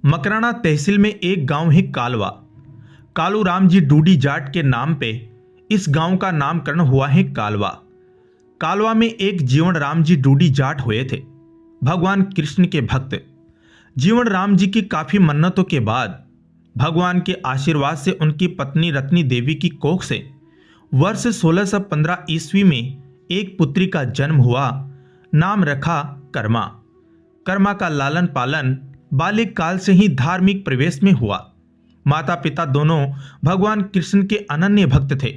मकराना तहसील में एक गांव है कालवा। कालू राम जी डूडी जाट के नाम पे इस गांव का नामकरण हुआ है कालवा। कालवा में एक जीवन राम जी डूडी जाट हुए थे, भगवान कृष्ण के भक्त। जीवन राम जी की काफी मन्नतों के बाद भगवान के आशीर्वाद से उनकी पत्नी रत्नी देवी की कोख से वर्ष 1615 ईस्वी में एक पुत्री का जन्म हुआ। नाम रखा कर्मा। कर्मा का लालन पालन बालिक काल से ही धार्मिक प्रवेश में हुआ। माता पिता दोनों भगवान कृष्ण के अनन्य भक्त थे।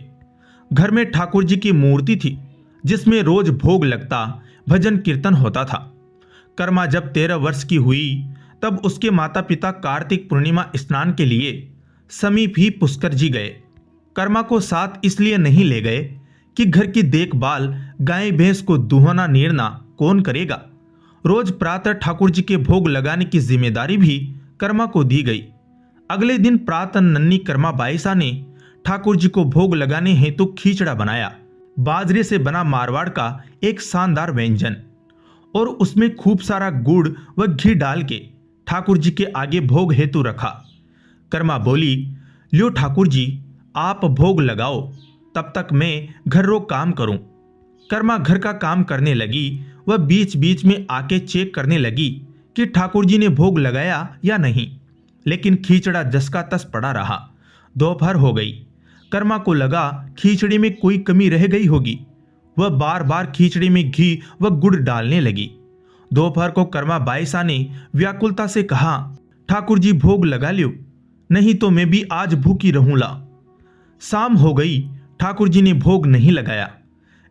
घर में ठाकुर जी की मूर्ति थी जिसमें रोज भोग लगता, भजन कीर्तन होता था। कर्मा जब 13 वर्ष की हुई तब उसके माता पिता कार्तिक पूर्णिमा स्नान के लिए समीप ही पुष्कर जी गए। कर्मा को साथ इसलिए नहीं ले गए कि घर की देखभाल, गाय भैंस को दुहना नीरना कौन करेगा। रोज प्रातः ठाकुर जी के भोग लगाने की जिम्मेदारी भी कर्मा को दी गई। अगले दिन प्रातः नन्ही कर्मा बाईसा ने ठाकुर जी को भोग लगाने हेतु खींचड़ा बनाया। बाजरे से बना मारवाड़ का एक शानदार व्यंजन, और उसमें खूब सारा गुड़ व घी डाल के ठाकुर जी के आगे भोग हेतु रखा। कर्मा बोली, लियो ठाकुर जी, आप भोग लगाओ, तब तक मैं घर रो काम करूं। कर्मा घर का काम करने लगी। वह बीच बीच में आके चेक करने लगी कि ठाकुर जी ने भोग लगाया या नहीं, लेकिन खींचड़ा जस का तस पड़ा रहा। दोपहर हो गई। कर्मा को लगा खींचड़ी में कोई कमी रह गई होगी। वह बार बार खींचड़ी में घी व गुड़ डालने लगी। दोपहर को कर्मा बाईसा ने व्याकुलता से कहा, ठाकुर जी भोग लगा लियो, नहीं तो मैं भी आज भूखी रहूंला। शाम हो गई, ठाकुर जी ने भोग नहीं लगाया।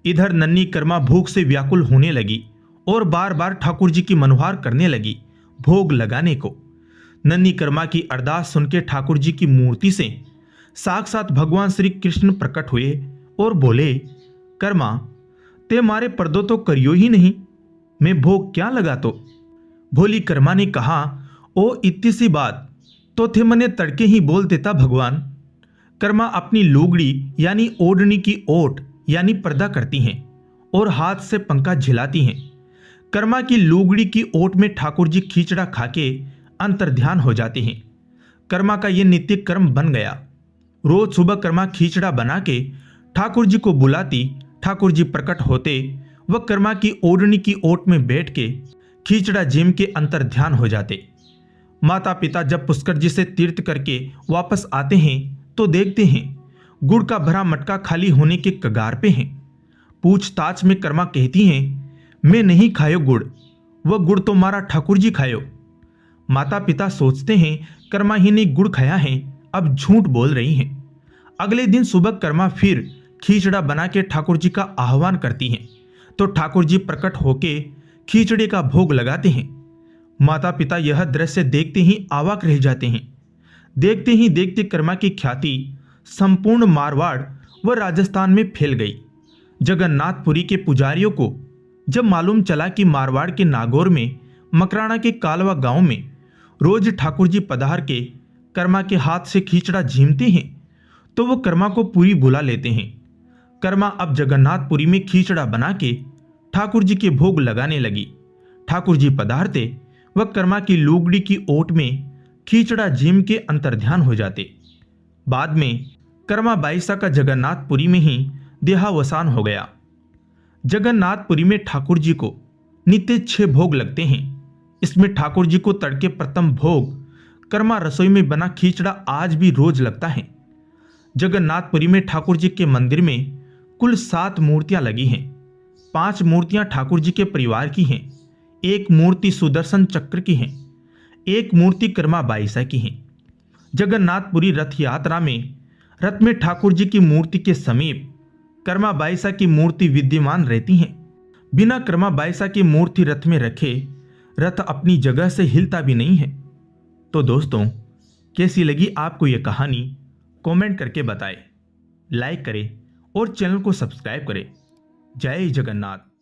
इधर नन्ही कर्मा भूख से व्याकुल होने लगी और बार बार ठाकुर जी की मनोहार करने लगी भोग लगाने को। नन्ही कर्मा की अरदास सुन के ठाकुर जी की मूर्ति से साक्षात भगवान श्री कृष्ण प्रकट हुए और बोले, कर्मा ते मारे पर्दो तो करियो ही नहीं, मैं भोग क्या लगा तो। भोली कर्मा ने कहा, ओ इतनी सी बात तो थे मने तड़के ही बोल देता भगवान। कर्मा अपनी लुगड़ी यानी ओढ़नी की ओट यानी पर्दा करती हैं और हाथ से पंखा झिलाती हैं। कर्मा की लुगड़ी की ओट में ठाकुर जी खींचड़ा खाके अंतर्ध्यान हो जाते हैं। कर्मा का यह नित्य कर्म बन गया। रोज सुबह कर्मा खींचड़ा बना के ठाकुर जी को बुलाती। ठाकुर जी प्रकट होते, वह कर्मा की ओढ़नी की ओट में बैठ के खींचड़ा जिम के अंतर्ध्यान हो जाते। माता पिता जब पुष्कर जी से तीर्थ करके वापस आते हैं तो देखते हैं गुड़ का भरा मटका खाली होने के कगार पे है। पूछताछ में कर्मा कहती हैं, मैं नहीं खायो गुड़, वह गुड़ तो मारा ठाकुर जी खायो। माता पिता सोचते हैं कर्मा ही ने गुड़ खाया है, अब झूठ बोल रही हैं। अगले दिन सुबह कर्मा फिर खींचड़ा बना के ठाकुर जी का आह्वान करती हैं तो ठाकुर जी प्रकट होके खींचड़े का भोग लगाते हैं। माता पिता यह दृश्य देखते ही अवाक रह जाते हैं। देखते ही देखते कर्मा की ख्याति संपूर्ण मारवाड़ व राजस्थान में फैल गई। जगन्नाथपुरी के पुजारियों को जब मालूम चला कि मारवाड़ के नागौर में मकराना के कालवा गांव में रोज ठाकुर जी पधार के कर्मा के हाथ से खींचड़ा झीमते हैं तो वो कर्मा को पूरी बुला लेते हैं। कर्मा अब जगन्नाथपुरी में खींचड़ा बना के ठाकुर जी के भोग लगाने लगी। ठाकुर जी पधारते, वह कर्मा की लुगड़ी की ओट में खींचड़ा झीम के अंतर्ध्यान हो जाते। बाद में कर्मा बाईसा का जगन्नाथपुरी में ही देहावसान हो गया। जगन्नाथपुरी में ठाकुर जी को नित्य 6 भोग लगते हैं। इसमें ठाकुर जी को तड़के प्रथम भोग कर्मा रसोई में बना खींचड़ा आज भी रोज लगता है। जगन्नाथपुरी में ठाकुर जी के मंदिर में कुल 7 मूर्तियां लगी हैं। 5 मूर्तियां ठाकुर जी के परिवार की हैं, 1 मूर्ति सुदर्शन चक्र की है, 1 मूर्ति कर्मा बाईसा की है। जगन्नाथपुरी रथ यात्रा में रथ में ठाकुर जी की मूर्ति के समीप कर्मा बाईसा की मूर्ति विद्यमान रहती हैं। बिना कर्मा बाईसा की मूर्ति रथ में रखे रथ अपनी जगह से हिलता भी नहीं है। तो दोस्तों, कैसी लगी आपको यह कहानी, कमेंट करके बताएं, लाइक करें और चैनल को सब्सक्राइब करें। जय जगन्नाथ।